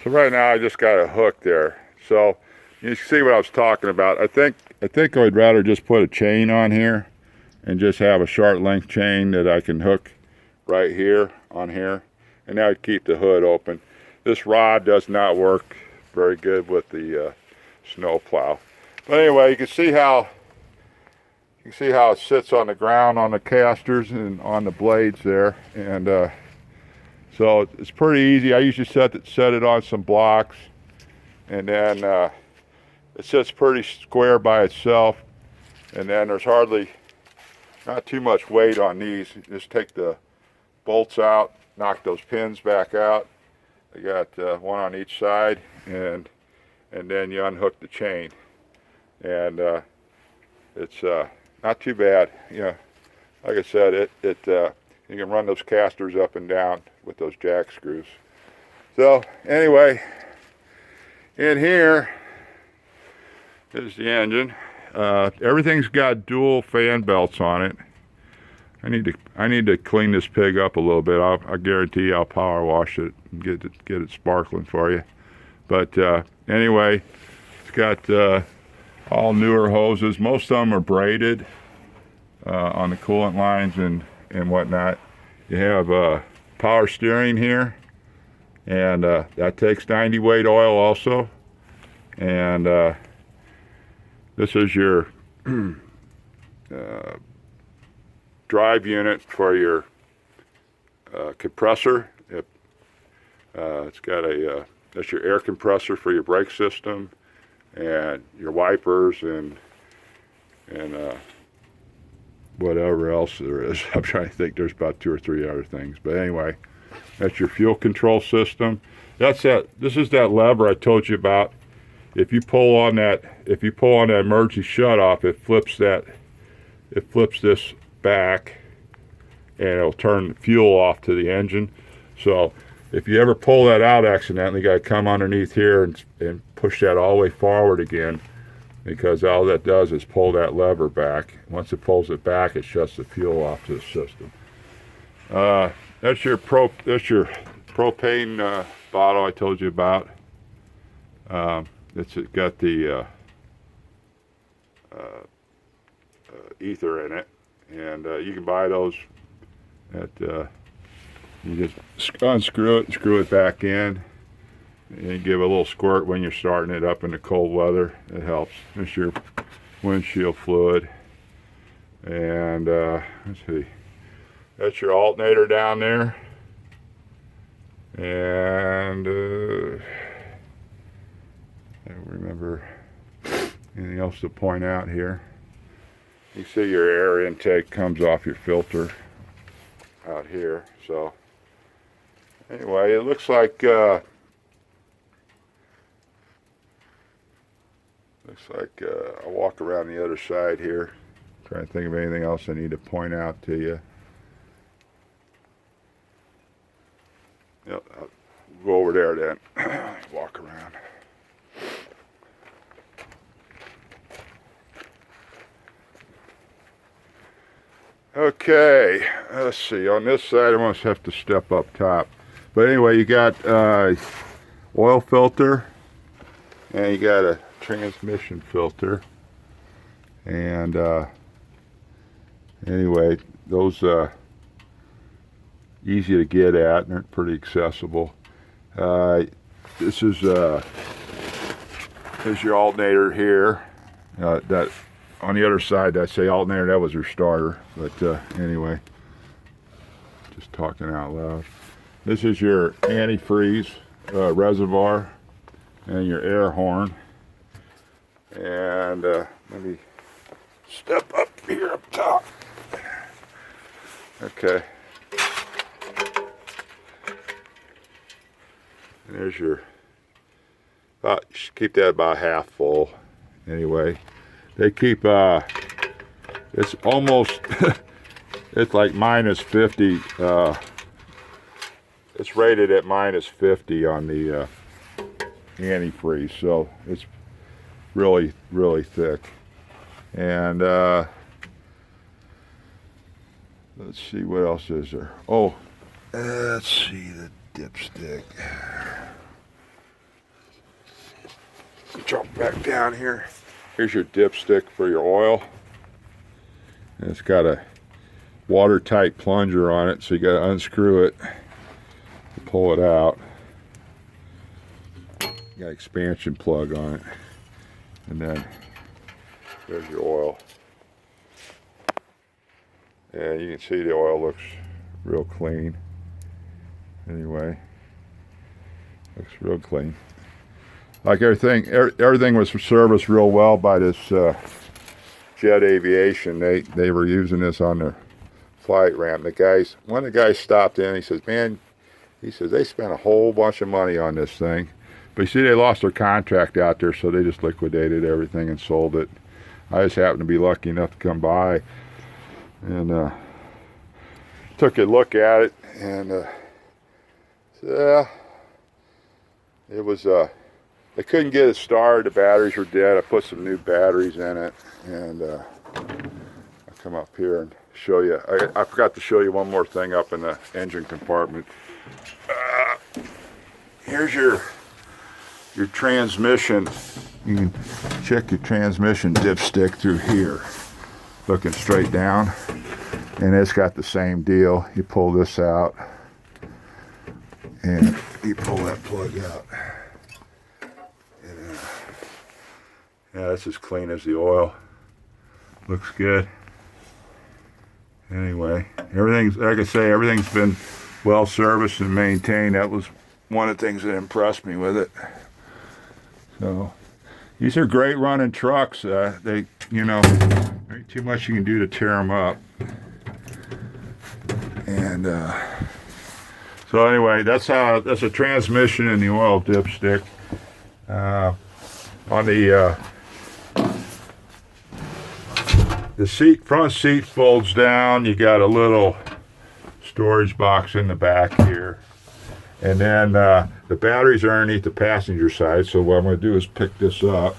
So right now I just got a hook there. So you see what I was talking about. I think I'd rather just put a chain on here and just have a short length chain that I can hook right here on here, and that would keep the hood open. This rod does not work very good with the snow plow. But anyway, you can see how it sits on the ground on the casters and on the blades there, and so it's pretty easy. I usually set it on some blocks, and then it sits pretty square by itself, and then there's not too much weight on these. You just take the bolts out, knock those pins back out. I got one on each side, and then you unhook the chain, and it's not too bad. You know, like I said, you can run those casters up and down with those jack screws. So anyway, in here is the engine. Everything's got dual fan belts on it. I need to clean this pig up a little bit. I guarantee you I'll power wash it and get it sparkling for you. But anyway, it's got all newer hoses. Most of them are braided on the coolant lines and whatnot. You have power steering here, and that takes 90 weight oil also. And this is your drive unit for your compressor. It's got that's your air compressor for your brake system, and your wipers, and whatever else there is. I'm trying to think. There's about 2 or 3 other things, but anyway, that's your fuel control system. This is that lever I told you about. If you pull on that emergency shutoff, it flips this back, and it'll turn fuel off to the engine. So if you ever pull that out accidentally, you got to come underneath here and push that all the way forward again, because all that does is pull that lever back. Once it pulls it back, it shuts the fuel off to the system. That's your propane bottle I told you about. It's got the ether in it, and you can buy those at you just unscrew it and screw it back in, and give a little squirt when you're starting it up in the cold weather. It helps. It's your windshield fluid, and let's see, that's your alternator down there, and I don't remember anything else to point out here. You see your air intake comes off your filter out here. So anyway, it looks like I'll walk around the other side here, trying to think of anything else I need to point out to you. Yep, I'll go over there then. Walk around. Okay, let's see. On this side, I must have to step up top. But anyway, you got oil filter, and you got a transmission filter. And anyway, those easy to get at, and they're pretty accessible. This is your alternator here. That on the other side, I say alternator, that was your starter. But anyway, just talking out loud. This is your antifreeze reservoir and your air horn. And let me step up here up top. Okay. And there's your, keep that about half full. Anyway, they keep, it's almost, it's like minus 50. It's rated at minus 50 on the antifreeze, so it's really, really thick. And let's see, what else is there? Oh, let's see, the dipstick. jump back down here. Here's your dipstick for your oil. And it's got a watertight plunger on it, so you got to unscrew it to pull it out. Got an expansion plug on it, and then there's your oil. And you can see the oil looks real clean. Anyway, looks real clean. Like everything was serviced real well by this Jet Aviation. They were using this on their flight ramp. One of the guys stopped in. He says, "Man," he says, "they spent a whole bunch of money on this thing." But you see, they lost their contract out there, so they just liquidated everything and sold it. I just happened to be lucky enough to come by and took a look at it, and yeah, it was I couldn't get it started. The batteries were dead. I put some new batteries in it, and I'll come up here and show you. I forgot to show you one more thing up in the engine compartment. Here's your transmission. You can check your transmission dipstick through here, looking straight down, and it's got the same deal. You pull this out, and you pull that plug out. Yeah, that's as clean as the oil. Looks good. Anyway, everything's, like I say, everything's been well serviced and maintained. That was one of the things that impressed me with it. So, these are great running trucks. They, you know, there ain't too much you can do to tear them up. And so anyway, that's a transmission and the oil dipstick. On the front seat folds down. You got a little storage box in the back here, and then the batteries are underneath the passenger side. So what I'm going to do is pick this up,